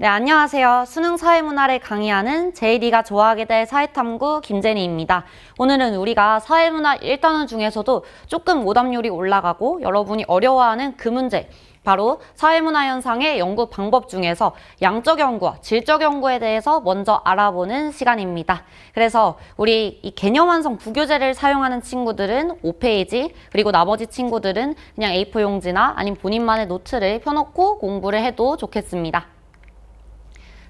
네, 안녕하세요. 수능 사회문화를 강의하는 JD가 좋아하게 될 사회탐구 김제니입니다. 오늘은 우리가 사회문화 1단원 중에서도 조금 오답률이 올라가고 여러분이 어려워하는 그 문제, 바로 사회문화 현상의 연구 방법 중에서 양적 연구와 질적 연구에 대해서 먼저 알아보는 시간입니다. 그래서 우리 이 개념 완성 부교재를 사용하는 친구들은 5페이지, 그리고 나머지 친구들은 그냥 A4 용지나 아니면 본인만의 노트를 펴놓고 공부를 해도 좋겠습니다.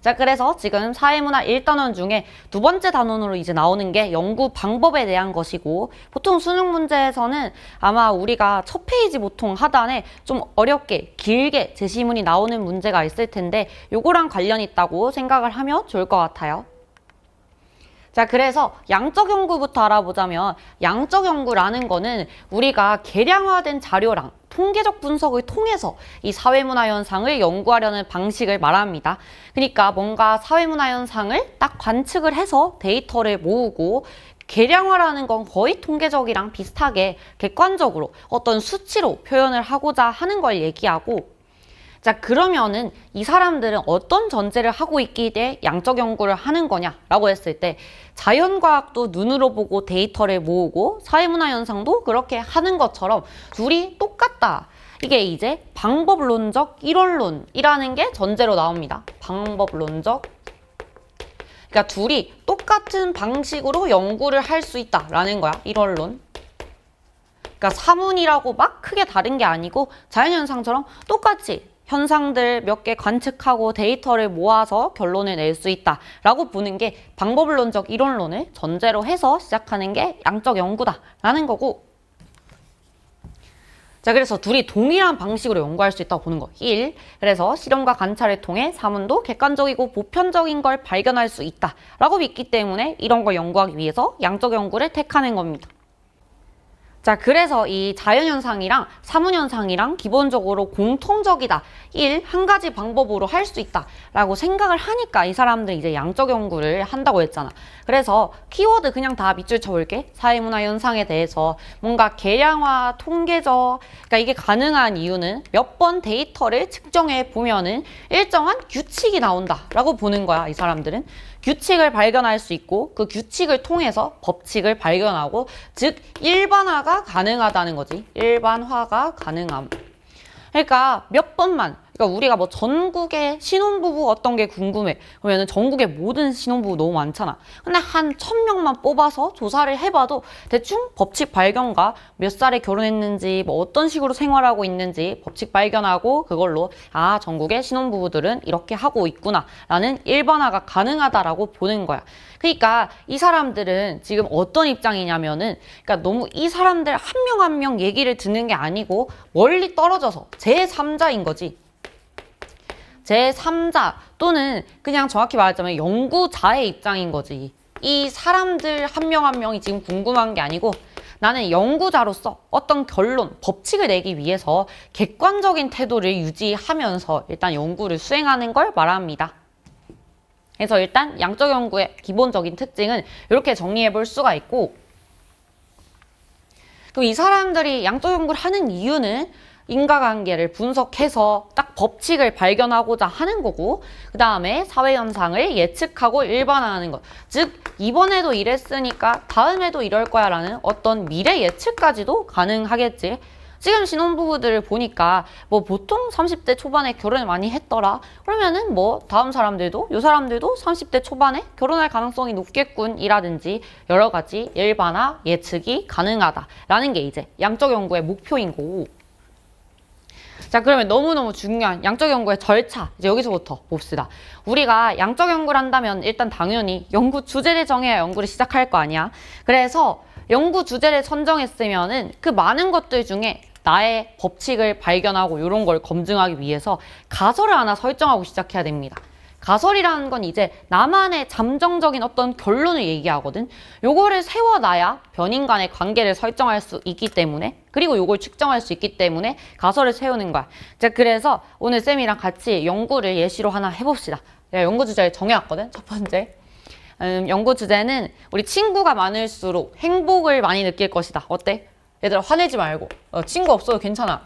자, 그래서 지금 사회문화 1단원 중에 두 번째 단원으로 이제 나오는 게 연구 방법에 대한 것이고, 보통 수능 문제에서는 아마 우리가 첫 페이지 보통 하단에 좀 어렵게 길게 제시문이 나오는 문제가 있을 텐데 요거랑 관련 있다고 생각을 하면 좋을 것 같아요. 자, 그래서 양적 연구부터 알아보자면, 양적 연구라는 거는 우리가 계량화된 자료랑 통계적 분석을 통해서 이 사회문화 현상을 연구하려는 방식을 말합니다. 그러니까 뭔가 사회문화 현상을 딱 관측을 해서 데이터를 모으고, 계량화라는 건 거의 통계적이랑 비슷하게 객관적으로 어떤 수치로 표현을 하고자 하는 걸 얘기하고, 자, 그러면은 이 사람들은 어떤 전제를 하고 있기에 양적 연구를 하는 거냐라고 했을 때, 자연과학도 눈으로 보고 데이터를 모으고 사회문화 현상도 그렇게 하는 것처럼 둘이 똑같다. 이게 이제 방법론적 이론론이라는 게 전제로 나옵니다. 방법론적. 그러니까 둘이 똑같은 방식으로 연구를 할 수 있다라는 거야. 이론론. 그러니까 사문이라고 막 크게 다른 게 아니고 자연현상처럼 똑같이 현상들 몇 개 관측하고 데이터를 모아서 결론을 낼 수 있다라고 보는 게 방법론적 이론론을 전제로 해서 시작하는 게 양적 연구다라는 거고, 자, 그래서 둘이 동일한 방식으로 연구할 수 있다고 보는 거. 1. 그래서 실험과 관찰을 통해 사문도 객관적이고 보편적인 걸 발견할 수 있다라고 믿기 때문에 이런 걸 연구하기 위해서 양적 연구를 택하는 겁니다. 자, 그래서 이 자연현상이랑 사문현상이랑 기본적으로 공통적이다. 한 가지 방법으로 할 수 있다 라고 생각을 하니까 이 사람들이 이제 양적 연구를 한다고 했잖아. 그래서 키워드 그냥 다 밑줄 쳐볼게. 사회문화 현상에 대해서 뭔가 계량화, 통계적, 그러니까 이게 가능한 이유는 몇 번 데이터를 측정해 보면은 일정한 규칙이 나온다 라고 보는 거야, 이 사람들은. 규칙을 발견할 수 있고 그 규칙을 통해서 법칙을 발견하고, 즉 일반화가 가능하다는 거지. 일반화가 가능함. 그러니까 몇 번만, 그러니까 우리가 뭐 전국의 신혼부부 어떤 게 궁금해. 그러면은 전국의 모든 신혼부부 너무 많잖아. 근데 한 1000명만 뽑아서 조사를 해봐도 대충 법칙 발견과 몇 살에 결혼했는지, 뭐 어떤 식으로 생활하고 있는지 법칙 발견하고 그걸로 아, 전국의 신혼부부들은 이렇게 하고 있구나 라는 일반화가 가능하다라고 보는 거야. 그러니까 이 사람들은 지금 어떤 입장이냐면은, 그러니까 너무 이 사람들 한 명 한 명 얘기를 듣는 게 아니고 멀리 떨어져서 제3자인 거지. 제3자 또는 그냥 정확히 말하자면 연구자의 입장인 거지. 이 사람들 한 명 한 명이 지금 궁금한 게 아니고 나는 연구자로서 어떤 결론, 법칙을 내기 위해서 객관적인 태도를 유지하면서 일단 연구를 수행하는 걸 말합니다. 그래서 일단 양적 연구의 기본적인 특징은 이렇게 정리해 볼 수가 있고, 그리고 이 사람들이 양적 연구를 하는 이유는 인과관계를 분석해서 딱 법칙을 발견하고자 하는 거고, 그 다음에 사회현상을 예측하고 일반화하는 것. 즉 이번에도 이랬으니까 다음에도 이럴 거야 라는 어떤 미래 예측까지도 가능하겠지. 지금 신혼부부들을 보니까 뭐 보통 30대 초반에 결혼을 많이 했더라. 그러면은 뭐 다음 사람들도, 요 사람들도 30대 초반에 결혼할 가능성이 높겠군 이라든지 여러 가지 일반화 예측이 가능하다라는 게 이제 양적 연구의 목표인 거고. 자, 그러면 너무너무 중요한 양적 연구의 절차, 이제 여기서부터 봅시다. 우리가 양적 연구를 한다면 일단 당연히 연구 주제를 정해야 연구를 시작할 거 아니야. 그래서 연구 주제를 선정했으면은 그 많은 것들 중에 나의 법칙을 발견하고 이런 걸 검증하기 위해서 가설을 하나 설정하고 시작해야 됩니다. 가설이라는 건 이제 나만의 잠정적인 어떤 결론을 얘기하거든. 요거를 세워놔야 변인 간의 관계를 설정할 수 있기 때문에, 그리고 요걸 측정할 수 있기 때문에 가설을 세우는 거야. 자, 그래서 오늘 쌤이랑 같이 연구를 예시로 하나 해봅시다. 내가 연구 주제를 정해왔거든. 첫 번째. 연구 주제는 우리 친구가 많을수록 행복을 많이 느낄 것이다. 어때? 얘들아, 화내지 말고. 친구 없어도 괜찮아.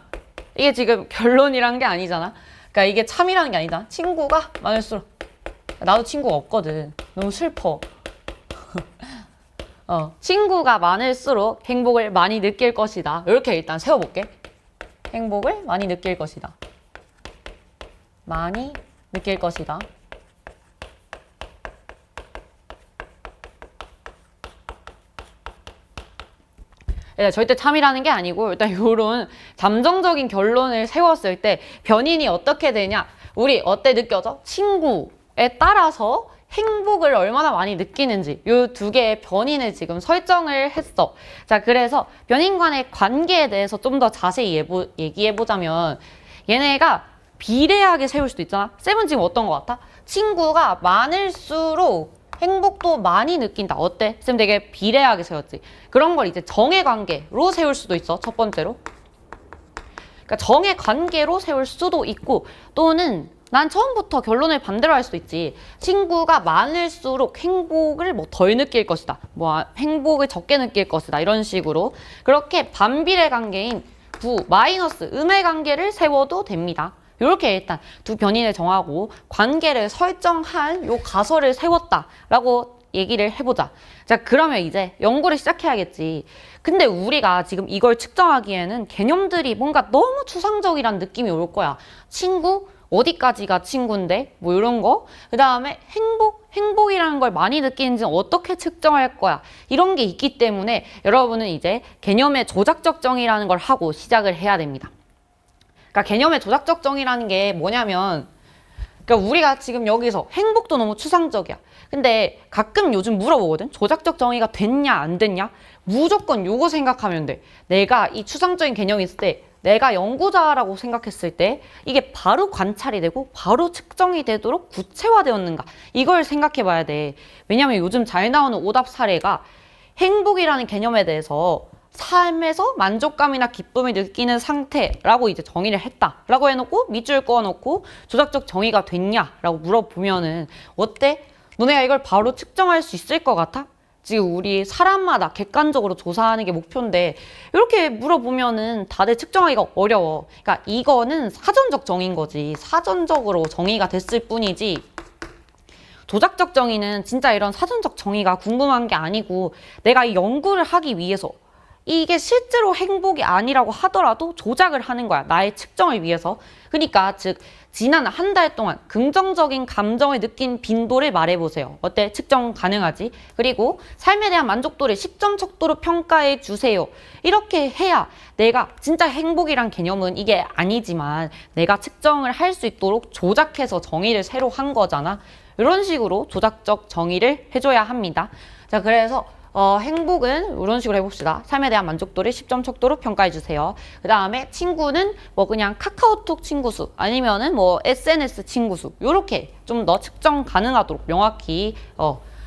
이게 지금 결론이란 게 아니잖아. 그러니까 이게 참이라는 게 아니다. 친구가 많을수록. 나도 친구가 없거든. 너무 슬퍼. 친구가 많을수록 행복을 많이 느낄 것이다. 이렇게 일단 세워볼게. 행복을 많이 느낄 것이다. 많이 느낄 것이다. 일단 절대 참이라는 게 아니고 일단 이런 잠정적인 결론을 세웠을 때 변인이 어떻게 되냐? 우리 어때 느껴져? 친구에 따라서 행복을 얼마나 많이 느끼는지 이 두 개의 변인을 지금 설정을 했어. 자, 그래서 변인 간의 관계에 대해서 좀 더 자세히 얘기해보자면 얘네가 비례하게 세울 수도 있잖아. 쌤은 지금 어떤 것 같아? 친구가 많을수록 행복도 많이 느낀다. 어때? 쌤 되게 비례하게 세웠지. 그런 걸 이제 정의 관계로 세울 수도 있어. 첫 번째로. 그러니까 정의 관계로 세울 수도 있고 또는 난 처음부터 결론을 반대로 할 수도 있지. 친구가 많을수록 행복을 뭐 덜 느낄 것이다. 뭐 행복을 적게 느낄 것이다. 이런 식으로. 그렇게 반비례 관계인 마이너스 음의 관계를 세워도 됩니다. 이렇게 일단 두 변인을 정하고 관계를 설정한 요 가설을 세웠다라고 얘기를 해보자. 자, 그러면 이제 연구를 시작해야겠지. 근데 우리가 지금 이걸 측정하기에는 개념들이 뭔가 너무 추상적이란 느낌이 올 거야. 친구? 어디까지가 친구인데? 뭐 이런 거. 그 다음에 행복이라는 걸 많이 느끼는지는 어떻게 측정할 거야. 이런 게 있기 때문에 여러분은 이제 개념의 조작적 정의라는 걸 하고 시작을 해야 됩니다. 그러니까 개념의 조작적 정의라는 게 뭐냐면 그러니까 우리가 지금 여기서 행복도 너무 추상적이야. 근데 가끔 요즘 물어보거든. 조작적 정의가 됐냐 안 됐냐? 무조건 요거 생각하면 돼. 내가 이 추상적인 개념이 있을 때 내가 연구자라고 생각했을 때 이게 바로 관찰이 되고 바로 측정이 되도록 구체화되었는가 이걸 생각해 봐야 돼. 왜냐면 요즘 잘 나오는 오답 사례가 행복이라는 개념에 대해서 삶에서 만족감이나 기쁨을 느끼는 상태라고 이제 정의를 했다라고 해놓고 밑줄 그어놓고 조작적 정의가 됐냐라고 물어보면은 어때? 너네가 이걸 바로 측정할 수 있을 것 같아? 지금 우리 사람마다 객관적으로 조사하는 게 목표인데 이렇게 물어보면은 다들 측정하기가 어려워. 그러니까 이거는 사전적 정의인 거지. 사전적으로 정의가 됐을 뿐이지 조작적 정의는 진짜 이런 사전적 정의가 궁금한 게 아니고 내가 이 연구를 하기 위해서 이게 실제로 행복이 아니라고 하더라도 조작을 하는 거야. 나의 측정을 위해서. 그러니까 즉 지난 한 달 동안 긍정적인 감정을 느낀 빈도를 말해보세요. 어때? 측정 가능하지? 그리고 삶에 대한 만족도를 10점 척도로 평가해 주세요. 이렇게 해야 내가 진짜 행복이란 개념은 이게 아니지만 내가 측정을 할 수 있도록 조작해서 정의를 새로 한 거잖아. 이런 식으로 조작적 정의를 해줘야 합니다. 자, 그래서 행복은 이런 식으로 해봅시다. 삶에 대한 만족도를 10점 척도로 평가해주세요. 그 다음에 친구는 뭐 그냥 카카오톡 친구수 아니면은 뭐 SNS 친구수 요렇게 좀 더 측정 가능하도록 명확히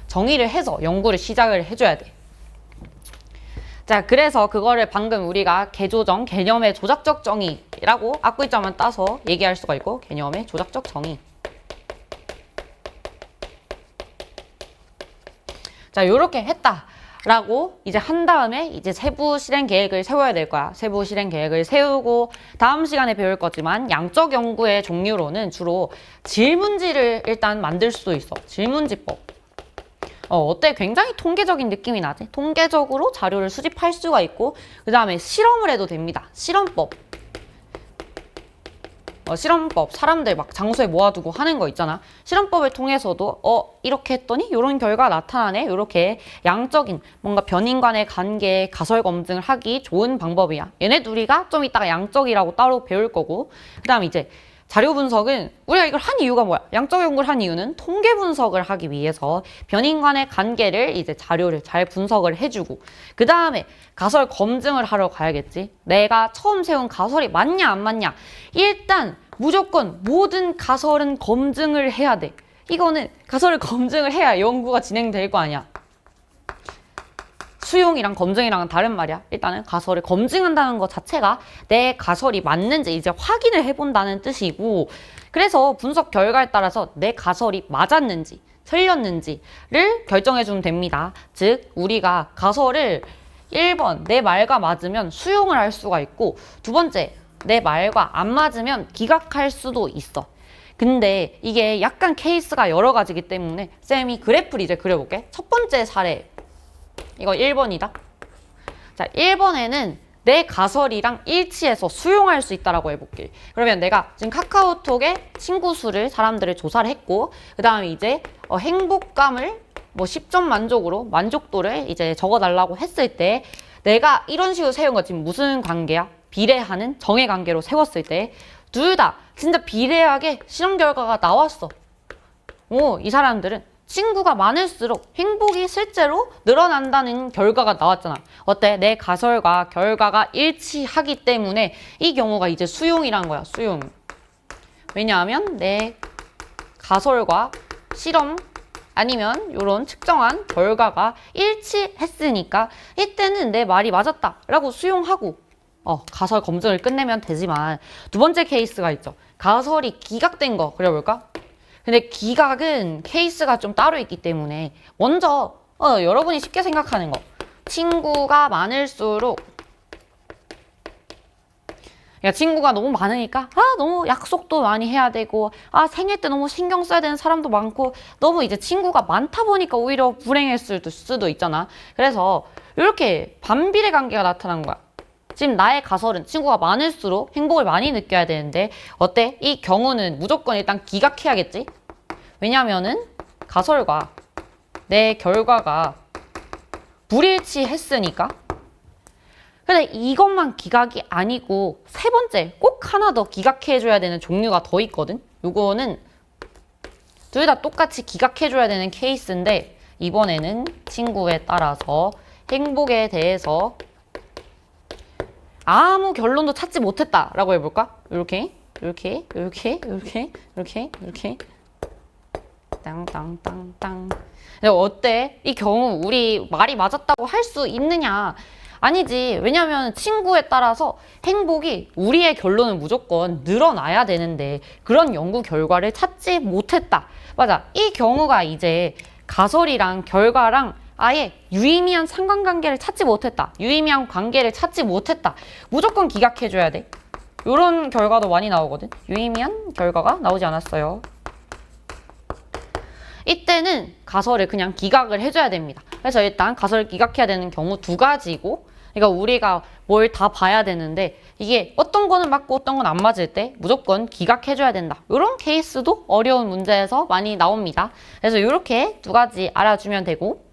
정의를 해서 연구를 시작을 해줘야 돼. 자, 그래서 그거를 방금 우리가 개조정, 개념의 조작적 정의라고 앞글자만 따서 얘기할 수가 있고 개념의 조작적 정의. 자, 요렇게 했다라고 이제 한 다음에 이제 세부 실행 계획을 세워야 될 거야. 세부 실행 계획을 세우고 다음 시간에 배울 거지만 양적 연구의 종류로는 주로 질문지를 일단 만들 수도 있어. 질문지법. 어때? 굉장히 통계적인 느낌이 나지? 통계적으로 자료를 수집할 수가 있고 그 다음에 실험을 해도 됩니다. 실험법. 실험법, 사람들 막 장소에 모아두고 하는 거 있잖아. 실험법을 통해서도 이렇게 했더니 이런 결과 나타나네. 이렇게 양적인 뭔가 변인 간의 관계 가설 검증을 하기 좋은 방법이야. 얘네 둘이가 좀 이따가 양적이라고 따로 배울 거고 그 다음 이제 자료 분석은 우리가 이걸 한 이유가 뭐야? 양적 연구를 한 이유는 통계 분석을 하기 위해서 변인 간의 관계를 이제 자료를 잘 분석을 해주고 그 다음에 가설 검증을 하러 가야겠지. 내가 처음 세운 가설이 맞냐 안 맞냐. 일단 무조건 모든 가설은 검증을 해야 돼. 이거는 가설을 검증을 해야 연구가 진행될 거 아니야. 수용이랑 검증이랑은 다른 말이야. 일단은 가설을 검증한다는 것 자체가 내 가설이 맞는지 이제 확인을 해본다는 뜻이고 그래서 분석 결과에 따라서 내 가설이 맞았는지 틀렸는지를 결정해주면 됩니다. 즉 우리가 가설을 1번 내 말과 맞으면 수용을 할 수가 있고 두 번째 내 말과 안 맞으면 기각할 수도 있어. 근데 이게 약간 케이스가 여러 가지이기 때문에 쌤이 그래프를 이제 그려볼게. 첫 번째 사례. 이거 1번이다. 자, 1번에는 내 가설이랑 일치해서 수용할 수 있다라고 해볼게. 그러면 내가 지금 카카오톡에 친구 수를 사람들을 조사를 했고, 그 다음에 이제 행복감을 뭐 10점 만족으로 만족도를 이제 적어달라고 했을 때 내가 이런 식으로 세운 거 지금 무슨 관계야? 비례하는 정의 관계로 세웠을 때 둘 다 진짜 비례하게 실험 결과가 나왔어. 이 사람들은 친구가 많을수록 행복이 실제로 늘어난다는 결과가 나왔잖아. 어때? 내 가설과 결과가 일치하기 때문에 이 경우가 이제 수용이란 거야. 수용. 왜냐하면 내 가설과 실험 아니면 이런 측정한 결과가 일치했으니까 이때는 내 말이 맞았다 라고 수용하고 가설 검증을 끝내면 되지만 두 번째 케이스가 있죠. 가설이 기각된 거 그려볼까? 근데 기각은 케이스가 좀 따로 있기 때문에 먼저 여러분이 쉽게 생각하는 거. 친구가 많을수록 그러니까 친구가 너무 많으니까 너무 약속도 많이 해야 되고 생일 때 너무 신경 써야 되는 사람도 많고 너무 이제 친구가 많다 보니까 오히려 불행했을 수도 있잖아. 그래서 이렇게 반비례 관계가 나타난 거야. 지금 나의 가설은 친구가 많을수록 행복을 많이 느껴야 되는데 어때? 이 경우는 무조건 일단 기각해야겠지? 왜냐면은 가설과 내 결과가 불일치했으니까. 근데 이것만 기각이 아니고 세 번째 꼭 하나 더 기각해줘야 되는 종류가 더 있거든. 요거는 둘 다 똑같이 기각해줘야 되는 케이스인데 이번에는 친구에 따라서 행복에 대해서 아무 결론도 찾지 못했다라고 해볼까? 이렇게 땅땅땅땅. 어때? 이 경우 우리 말이 맞았다고 할 수 있느냐? 아니지. 왜냐면 친구에 따라서 행복이 우리의 결론은 무조건 늘어나야 되는데 그런 연구 결과를 찾지 못했다. 맞아. 이 경우가 이제 가설이랑 결과랑 아예 유의미한 상관관계를 찾지 못했다. 유의미한 관계를 찾지 못했다. 무조건 기각해줘야 돼. 이런 결과도 많이 나오거든. 유의미한 결과가 나오지 않았어요. 이때는 가설을 그냥 기각을 해줘야 됩니다. 그래서 일단 가설을 기각해야 되는 경우 두 가지고, 그러니까 우리가 뭘 다 봐야 되는데 이게 어떤 거는 맞고 어떤 건 안 맞을 때 무조건 기각해줘야 된다. 이런 케이스도 어려운 문제에서 많이 나옵니다. 그래서 이렇게 두 가지 알아주면 되고,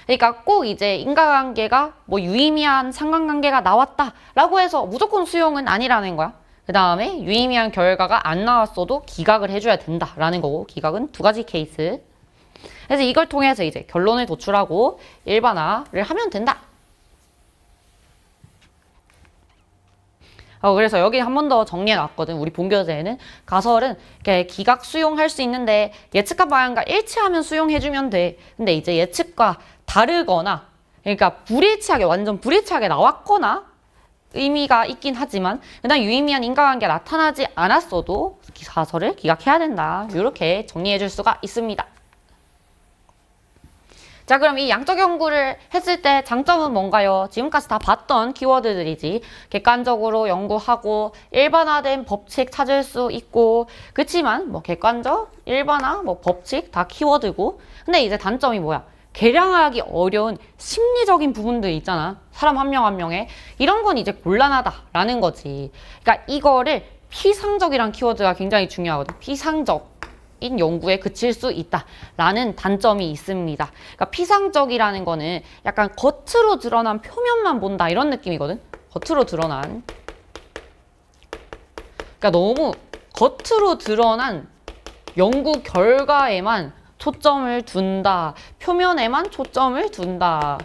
그러니까 꼭 이제 인과관계가 뭐 유의미한 상관관계가 나왔다라고 해서 무조건 수용은 아니라는 거야. 그 다음에 유의미한 결과가 안 나왔어도 기각을 해줘야 된다라는 거고, 기각은 두 가지 케이스. 그래서 이걸 통해서 이제 결론을 도출하고 일반화를 하면 된다. 그래서 여기 한 번 더 정리해 놨거든. 우리 본교재에는 가설은 이렇게 기각 수용할 수 있는데 예측과 방향과 일치하면 수용해주면 돼. 근데 이제 예측과 다르거나, 그러니까 불일치하게, 완전 불일치하게 나왔거나 의미가 있긴 하지만 그다음 유의미한 인과관계가 나타나지 않았어도 가설을 기각해야 된다. 이렇게 정리해 줄 수가 있습니다. 자, 그럼 이 양적 연구를 했을 때 장점은 뭔가요? 지금까지 다 봤던 키워드들이지. 객관적으로 연구하고 일반화된 법칙 찾을 수 있고, 그치만 뭐 객관적, 일반화, 뭐 법칙 다 키워드고, 근데 이제 단점이 뭐야? 계량하기 어려운 심리적인 부분들 있잖아. 사람 한 명 한 명에. 이런 건 이제 곤란하다라는 거지. 그러니까 이거를 피상적이란 키워드가 굉장히 중요하거든. 피상적인 연구에 그칠 수 있다라는 단점이 있습니다. 그러니까 피상적이라는 거는 약간 겉으로 드러난 표면만 본다 이런 느낌이거든. 겉으로 드러난. 그러니까 너무 겉으로 드러난 연구 결과에만 초점을 둔다. 표면에만 초점을 둔다.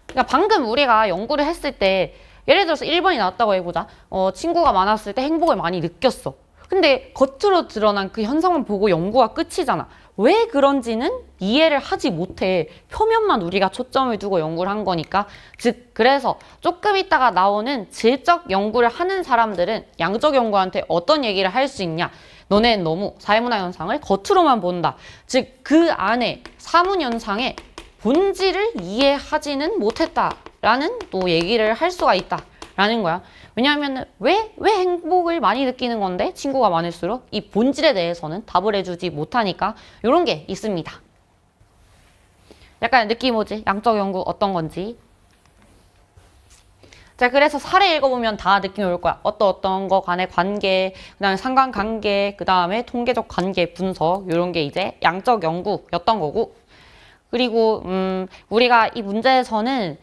그러니까 방금 우리가 연구를 했을 때 예를 들어서 1번이 나왔다고 해보자. 친구가 많았을 때 행복을 많이 느꼈어. 근데 겉으로 드러난 그 현상만 보고 연구가 끝이잖아. 왜 그런지는 이해를 하지 못해. 표면만 우리가 초점을 두고 연구를 한 거니까. 즉, 그래서 조금 있다가 나오는 질적 연구를 하는 사람들은 양적 연구한테 어떤 얘기를 할 수 있냐. 너네는 너무 사회문화 현상을 겉으로만 본다. 즉, 그 안에 사문 현상에 본질을 이해하지는 못했다라는 또 얘기를 할 수가 있다라는 거야. 왜냐하면 왜 행복을 많이 느끼는 건데 친구가 많을수록 이 본질에 대해서는 답을 해주지 못하니까 이런 게 있습니다. 약간 느낌 오지? 양적 연구 어떤 건지. 자, 그래서 사례 읽어보면 다 느낌이 올 거야. 어떤 거 간의 관계, 그 다음에 상관관계, 그 다음에 통계적 관계 분석, 이런 게 이제 양적 연구였던 거고. 그리고, 우리가 이 문제에서는,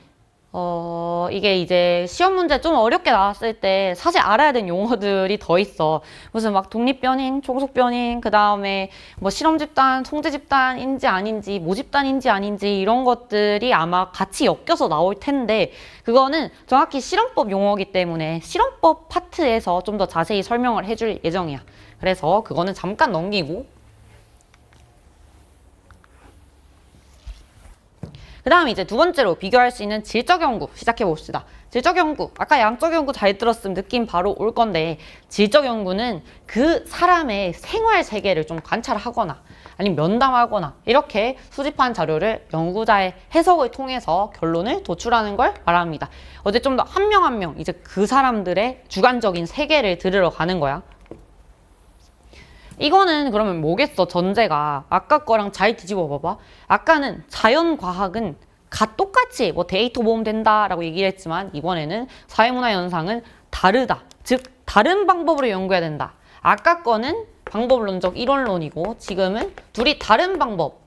이게 이제 시험 문제 좀 어렵게 나왔을 때 사실 알아야 되는 용어들이 더 있어. 무슨 막 독립변인, 종속변인, 그 다음에 뭐 실험집단, 통제집단인지 아닌지, 모집단인지 아닌지 이런 것들이 아마 같이 엮여서 나올 텐데 그거는 정확히 실험법 용어이기 때문에 실험법 파트에서 좀 더 자세히 설명을 해줄 예정이야. 그래서 그거는 잠깐 넘기고 그 다음에 이제 두 번째로 비교할 수 있는 질적 연구 시작해 봅시다. 질적 연구, 아까 양적 연구 잘 들었으면 느낌 바로 올 건데 질적 연구는 그 사람의 생활 세계를 좀 관찰하거나 아니면 면담하거나 이렇게 수집한 자료를 연구자의 해석을 통해서 결론을 도출하는 걸 말합니다. 어제 좀 더 한 명 한 명 이제 그 사람들의 주관적인 세계를 들으러 가는 거야. 이거는 그러면 뭐겠어? 전제가 아까 거랑 잘 뒤집어 봐봐. 아까는 자연과학은 똑같이 뭐 데이터 모으면 된다라고 얘기를 했지만 이번에는 사회문화 현상은 다르다. 즉 다른 방법으로 연구해야 된다. 아까 거는 방법론적 이원론이고 지금은 둘이 다른 방법,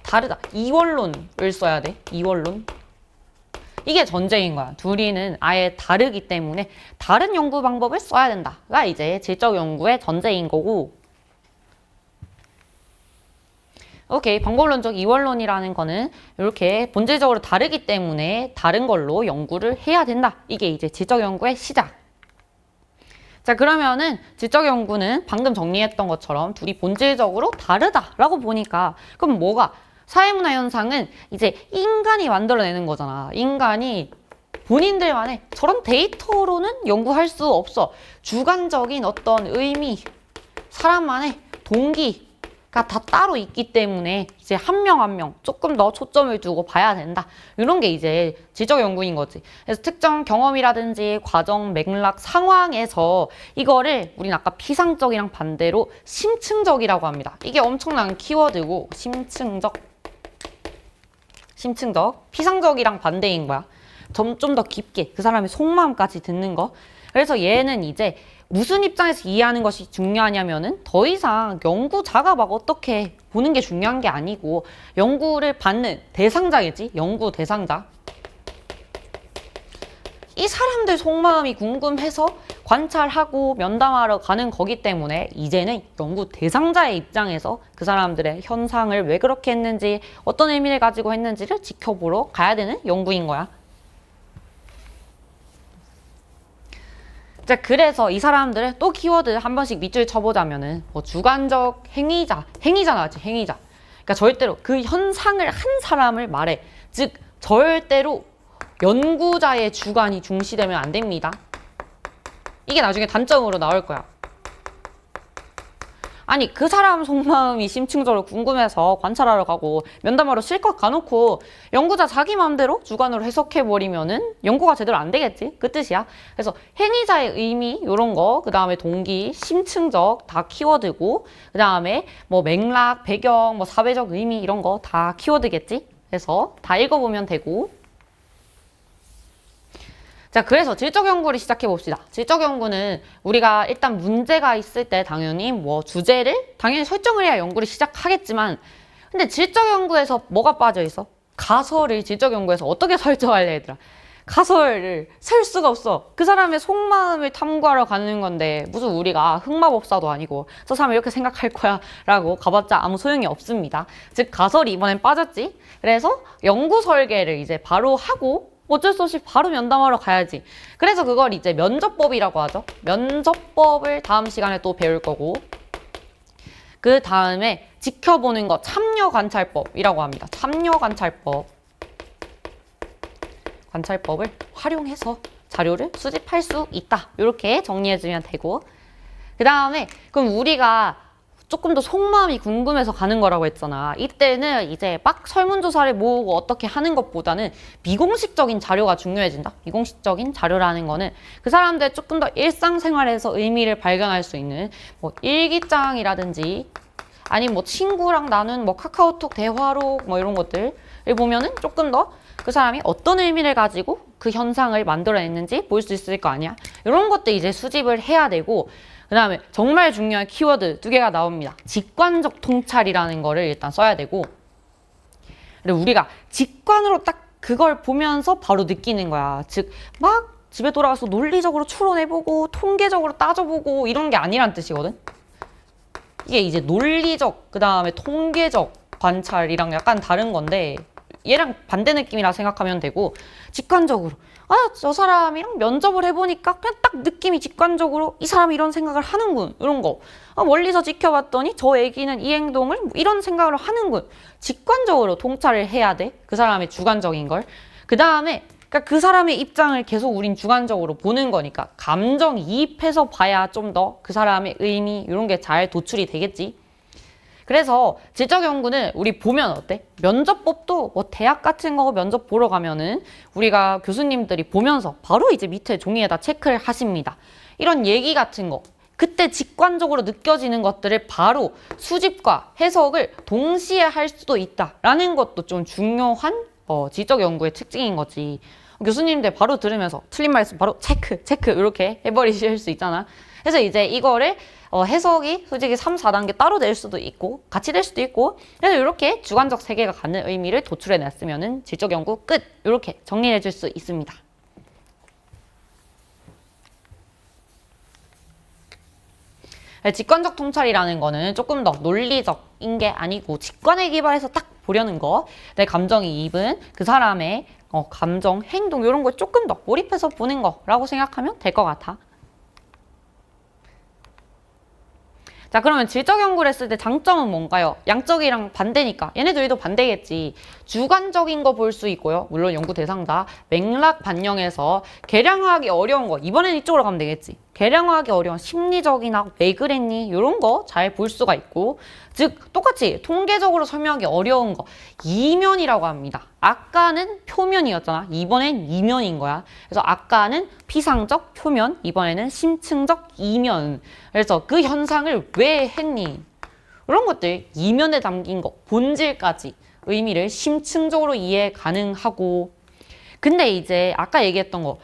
다르다. 이원론을 써야 돼. 이원론. 이게 전제인 거야. 둘이는 아예 다르기 때문에 다른 연구 방법을 써야 된다가 이제 질적 연구의 전제인 거고. 오케이. 방법론적 이원론이라는 거는 이렇게 본질적으로 다르기 때문에 다른 걸로 연구를 해야 된다. 이게 이제 질적 연구의 시작. 자, 그러면은 질적 연구는 방금 정리했던 것처럼 둘이 본질적으로 다르다라고 보니까 그럼 뭐가? 사회문화 현상은 이제 인간이 만들어내는 거잖아. 인간이 본인들만의 저런 데이터로는 연구할 수 없어. 주관적인 어떤 의미, 사람만의 동기가 다 따로 있기 때문에 이제 한 명 한 명 조금 더 초점을 두고 봐야 된다. 이런 게 이제 질적 연구인 거지. 그래서 특정 경험이라든지 과정, 맥락, 상황에서 이거를 우린 아까 피상적이랑 반대로 심층적이라고 합니다. 이게 엄청난 키워드고 심층적, 피상적이랑 반대인 거야. 좀 더 깊게 그 사람의 속마음까지 듣는 거. 그래서 얘는 이제 무슨 입장에서 이해하는 것이 중요하냐면은 더 이상 연구자가 막 어떻게 보는 게 중요한 게 아니고 연구를 받는 대상자겠지? 연구 대상자. 이 사람들 속마음이 궁금해서 관찰하고 면담하러 가는 거기 때문에 이제는 연구 대상자의 입장에서 그 사람들의 현상을 왜 그렇게 했는지 어떤 의미를 가지고 했는지를 지켜보러 가야 되는 연구인 거야. 자, 그래서 이 사람들을 또 키워드 한 번씩 밑줄 쳐보자면은 뭐 주관적 행위자 나왔지, 행위자. 그러니까 절대로 그 현상을 한 사람을 말해. 즉 절대로 연구자의 주관이 중시되면 안 됩니다. 이게 나중에 단점으로 나올 거야. 아니 그 사람 속마음이 심층적으로 궁금해서 관찰하러 가고 면담하러 실컷 가놓고 연구자 자기 마음대로 주관으로 해석해버리면은 연구가 제대로 안 되겠지? 그 뜻이야. 그래서 행위자의 의미 이런 거, 그 다음에 동기, 심층적 다 키워드고 그 다음에 뭐 맥락, 배경, 뭐 사회적 의미 이런 거 다 키워드겠지? 그래서 다 읽어보면 되고. 자, 그래서 질적 연구를 시작해 봅시다. 질적 연구는 우리가 일단 문제가 있을 때 당연히 뭐 주제를 당연히 설정을 해야 연구를 시작하겠지만 근데 질적 연구에서 뭐가 빠져 있어? 가설을 질적 연구에서 어떻게 설정할래 얘들아? 가설을 셀 수가 없어. 그 사람의 속마음을 탐구하러 가는 건데 무슨 우리가 흑마법사도 아니고 저 사람 이렇게 생각할 거야 라고 가봤자 아무 소용이 없습니다. 즉 가설이 이번엔 빠졌지. 그래서 연구 설계를 이제 바로 하고 어쩔 수 없이 바로 면담하러 가야지. 그래서 그걸 이제 면접법이라고 하죠. 면접법을 다음 시간에 또 배울 거고 그 다음에 지켜보는 거 참여관찰법이라고 합니다. 참여관찰법. 관찰법을 활용해서 자료를 수집할 수 있다. 이렇게 정리해주면 되고 그 다음에 그럼 우리가 조금 더 속마음이 궁금해서 가는 거라고 했잖아. 이때는 이제 막 설문조사를 모으고 어떻게 하는 것보다는 미공식적인 자료가 중요해진다. 미공식적인 자료라는 거는 그 사람들의 조금 더 일상생활에서 의미를 발견할 수 있는 뭐 일기장이라든지 아니면 뭐 친구랑 나눈 뭐 카카오톡 대화록 뭐 이런 것들을 보면은 조금 더 그 사람이 어떤 의미를 가지고 그 현상을 만들어냈는지 볼 수 있을 거 아니야. 이런 것들 이제 수집을 해야 되고, 그 다음에 정말 중요한 키워드 2개가 나옵니다. 직관적 통찰이라는 거를 일단 써야 되고, 그리고 우리가 직관으로 딱 그걸 보면서 바로 느끼는 거야. 즉 막 집에 돌아가서 논리적으로 추론해보고 통계적으로 따져보고 이런 게 아니란 뜻이거든. 이게 이제 논리적, 그 다음에 통계적 관찰이랑 약간 다른 건데 얘랑 반대 느낌이라 생각하면 되고, 직관적으로 저 사람이랑 면접을 해보니까 그냥 딱 느낌이 직관적으로 이 사람이 이런 생각을 하는군, 이런 거. 멀리서 지켜봤더니 저 애기는 이 행동을 이런 생각을 하는군. 직관적으로 통찰을 해야 돼, 그 사람의 주관적인 걸. 그 다음에 그 사람의 입장을 계속 우린 주관적으로 보는 거니까 감정이입해서 봐야 좀 더 그 사람의 의미 이런 게 잘 도출이 되겠지. 그래서 질적 연구는 우리 보면 어때? 면접법도 뭐 대학 같은 거 면접 보러 가면은 우리가 교수님들이 보면서 바로 이제 밑에 종이에다 체크를 하십니다. 이런 얘기 같은 거, 그때 직관적으로 느껴지는 것들을 바로 수집과 해석을 동시에 할 수도 있다라는 것도 좀 중요한 질적 연구의 특징인 거지. 교수님들 바로 들으면서 틀린 말 있으면 바로 체크 이렇게 해버리실 수 있잖아. 그래서 이제 이거를 해석이 솔직히 3, 4단계 따로 될 수도 있고 같이 될 수도 있고, 그래서 이렇게 주관적 세계가 갖는 의미를 도출해냈으면 질적 연구 끝, 이렇게 정리해 줄 수 있습니다. 직관적 통찰이라는 거는 조금 더 논리적인 게 아니고 직관에 기반해서 딱 보려는 거. 내 감정이입은 그 사람의 감정, 행동 이런 걸 조금 더 몰입해서 보는 거라고 생각하면 될 것 같아. 자, 그러면 질적 연구를 했을 때 장점은 뭔가요? 양적이랑 반대니까 얘네들도 반대겠지. 주관적인 거 볼 수 있고요. 물론 연구 대상자 맥락 반영해서 계량화하기 어려운 거, 이번엔 이쪽으로 가면 되겠지. 계량화하기 어려운 심리적이나 왜 그랬니 이런 거 잘 볼 수가 있고, 즉 똑같이 통계적으로 설명하기 어려운 거 이면이라고 합니다. 아까는 표면이었잖아. 이번엔 이면인 거야. 그래서 아까는 피상적 표면, 이번에는 심층적 이면. 그래서 그 현상을 왜 했니? 이런 것들 이면에 담긴 거 본질까지 의미를 심층적으로 이해 가능하고, 근데 이제 아까 얘기했던 거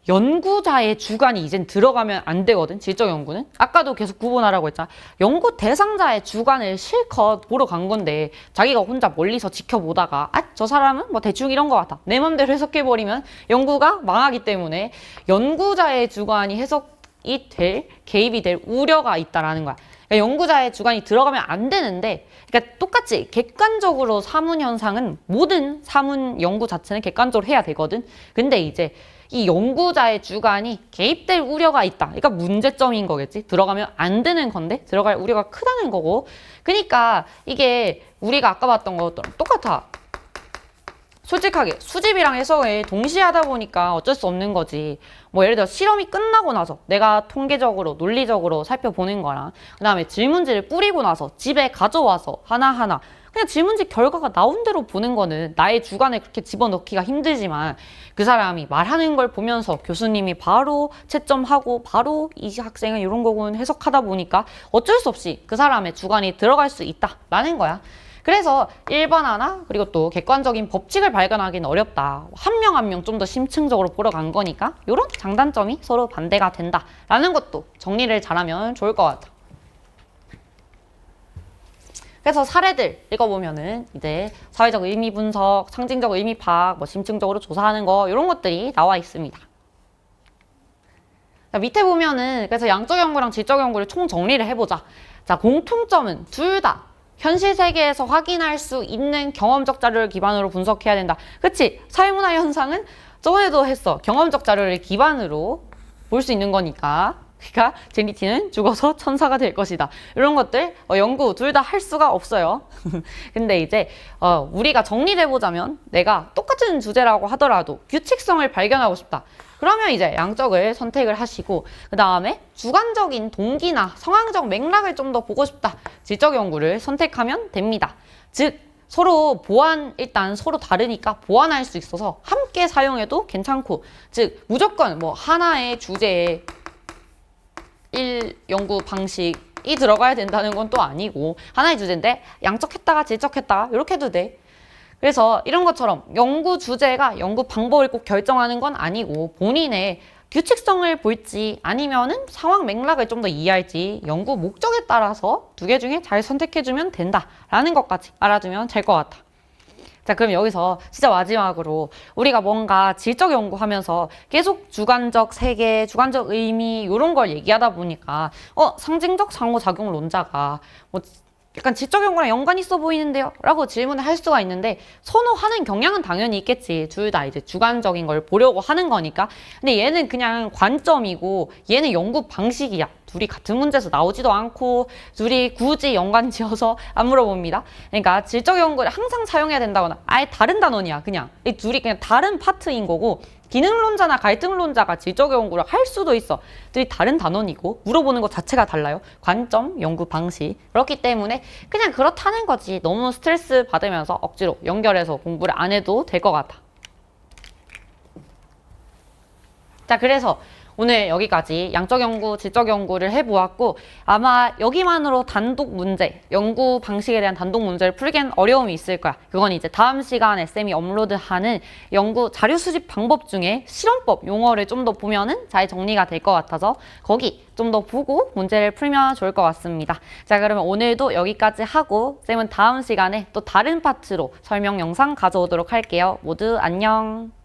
연구자의 주관이 이젠 들어가면 안 되거든. 질적 연구는 아까도 계속 구분하라고 했잖아. 연구 대상자의 주관을 실컷 보러 간 건데 자기가 혼자 멀리서 지켜보다가 저 사람은 뭐 대충 이런 것 같아, 내 맘대로 해석해버리면 연구가 망하기 때문에 연구자의 주관이 해석이 될, 개입이 될 우려가 있다라는 거야. 그러니까 연구자의 주관이 들어가면 안 되는데, 그러니까 똑같이 객관적으로 사문 현상은 모든 사문 연구 자체는 객관적으로 해야 되거든. 근데 이제 이 연구자의 주관이 개입될 우려가 있다. 그러니까 문제점인 거겠지. 들어가면 안 되는 건데 들어갈 우려가 크다는 거고. 그러니까 이게 우리가 아까 봤던 것처럼 똑같아. 솔직하게 수집이랑 해석을 동시에 하다 보니까 어쩔 수 없는 거지. 뭐 예를 들어 실험이 끝나고 나서 내가 통계적으로 논리적으로 살펴보는 거랑, 그 다음에 질문지를 뿌리고 나서 집에 가져와서 하나하나 그냥 질문지 결과가 나온 대로 보는 거는 나의 주관에 그렇게 집어넣기가 힘들지만, 그 사람이 말하는 걸 보면서 교수님이 바로 채점하고 바로 이 학생은 이런 거군 해석하다 보니까 어쩔 수 없이 그 사람의 주관이 들어갈 수 있다라는 거야. 그래서 일반화나 그리고 또 객관적인 법칙을 발견하기는 어렵다. 한 명 한 명 좀 더 심층적으로 보러 간 거니까 이런 장단점이 서로 반대가 된다라는 것도 정리를 잘하면 좋을 것 같아. 그래서 사례들 읽어보면은 이제 사회적 의미 분석, 상징적 의미 파악, 뭐 심층적으로 조사하는 거 이런 것들이 나와 있습니다. 자, 밑에 보면은 그래서 양적 연구랑 질적 연구를 총 정리를 해보자. 자, 공통점은 둘 다 현실 세계에서 확인할 수 있는 경험적 자료를 기반으로 분석해야 된다. 그치? 사회문화 현상은 저번에도 했어. 경험적 자료를 기반으로 볼 수 있는 거니까. 그러니까 제니티는 죽어서 천사가 될 것이다. 이런 것들 연구 둘 다 할 수가 없어요. 근데 이제 우리가 정리를 해보자면 내가 똑같은 주제라고 하더라도 규칙성을 발견하고 싶다. 그러면 이제 양적을 선택을 하시고 그 다음에 주관적인 동기나 상황적 맥락을 좀 더 보고 싶다. 질적 연구를 선택하면 됩니다. 즉 서로 일단 서로 다르니까 보완할 수 있어서 함께 사용해도 괜찮고 즉 무조건 뭐 하나의 주제에 1 연구 방식이 들어가야 된다는 건 또 아니고 하나의 주제인데 양적했다가 질적했다가 이렇게 해도 돼. 그래서 이런 것처럼 연구 주제가 연구 방법을 꼭 결정하는 건 아니고 본인의 규칙성을 볼지 아니면은 상황 맥락을 좀 더 이해할지 연구 목적에 따라서 두 개 중에 잘 선택해주면 된다라는 것까지 알아두면 될 것 같아. 자, 그럼 여기서 진짜 마지막으로 우리가 뭔가 질적 연구하면서 계속 주관적 세계, 주관적 의미 이런 걸 얘기하다 보니까 상징적 상호작용론자가 뭐 약간 질적 연구랑 연관 있어 보이는데요? 라고 질문을 할 수가 있는데 선호하는 경향은 당연히 있겠지. 둘 다 이제 주관적인 걸 보려고 하는 거니까. 근데 얘는 그냥 관점이고 얘는 연구 방식이야. 둘이 같은 문제에서 나오지도 않고 둘이 굳이 연관 지어서 안 물어봅니다. 그러니까 질적 연구를 항상 사용해야 된다거나 아예 다른 단원이야. 그냥 이 둘이 그냥 다른 파트인 거고 기능론자나 갈등론자가 질적 연구를 할 수도 있어. 둘이 다른 단원이고 물어보는 것 자체가 달라요. 관점, 연구 방식. 그렇기 때문에 그냥 그렇다는 거지. 너무 스트레스 받으면서 억지로 연결해서 공부를 안 해도 될 것 같아. 자, 그래서 오늘 여기까지 양적 연구, 질적 연구를 해보았고 아마 여기만으로 단독 문제, 연구 방식에 대한 단독 문제를 풀기엔 어려움이 있을 거야. 그건 이제 다음 시간에 쌤이 업로드하는 연구 자료 수집 방법 중에 실험법 용어를 좀 더 보면은 잘 정리가 될 것 같아서 거기 좀 더 보고 문제를 풀면 좋을 것 같습니다. 자, 그러면 오늘도 여기까지 하고 쌤은 다음 시간에 또 다른 파트로 설명 영상 가져오도록 할게요. 모두 안녕.